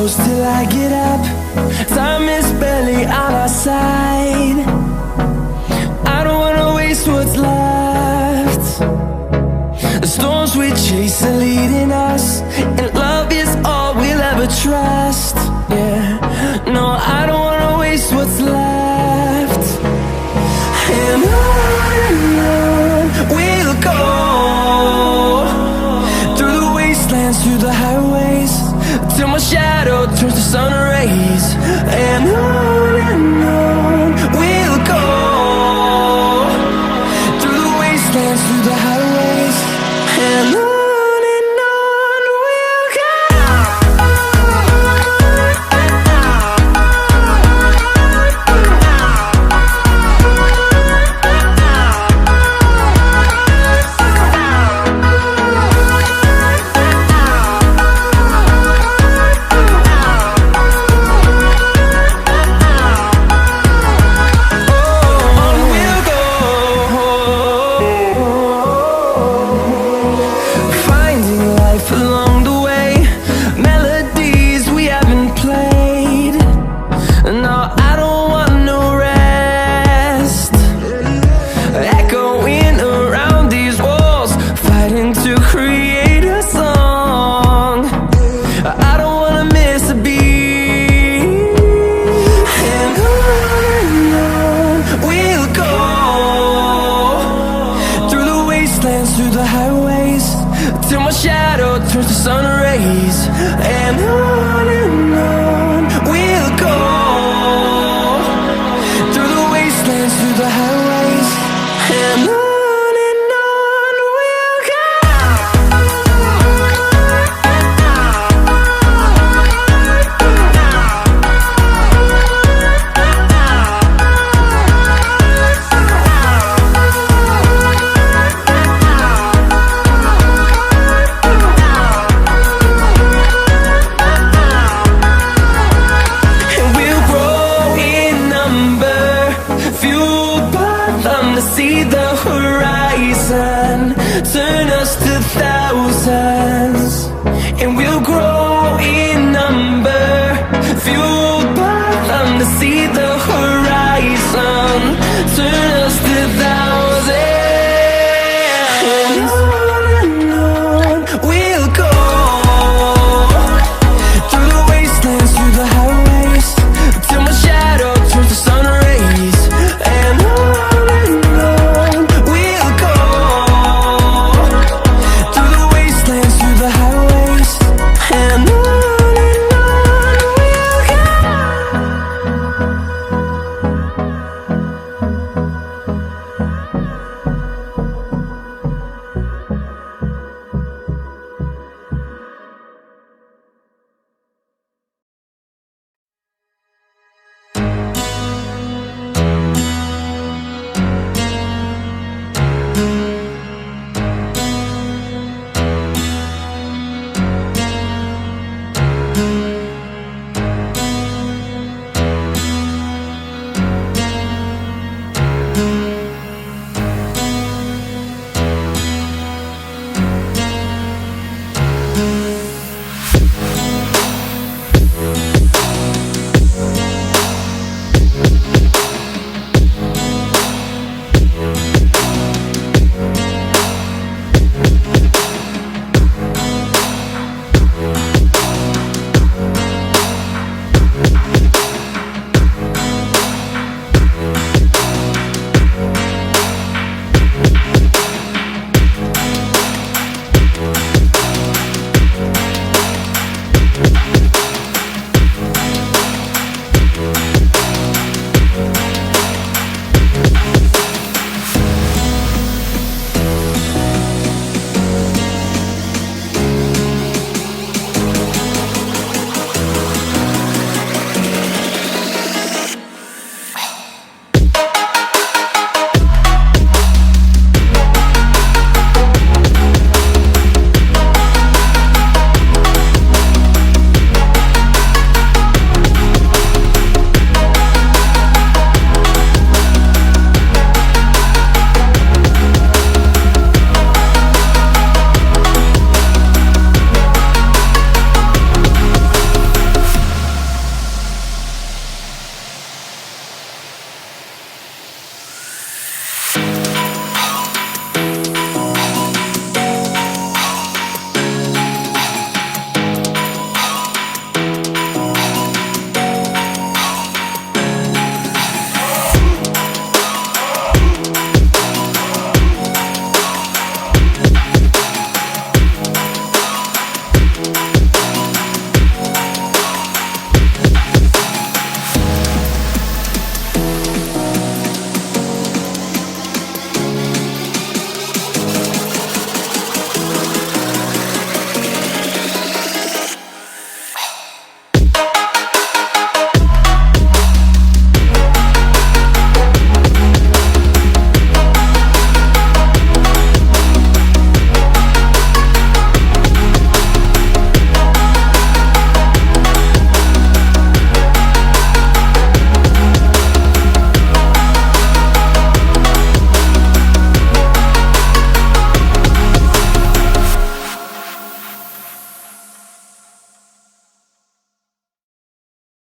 close till I get up. Time is barely on our side. I don't wanna waste what's left. The storms we chase are leading us, and love is all we'll ever trust. Yeah, no, I don't wanna waste what's left. And on we'll go, through the wastelands, through the highways, till my shadow turns to sun rays. And on we'll go, through the wastelands, through the highways, and on we'll go. Through the highways, till my shadow turns to sun rays. And on we'll go, through the wastelands, through the highways, and on we'll go. To see the horizon turn us to thousands, and we'll grow in number, fueled by them to see the horizon.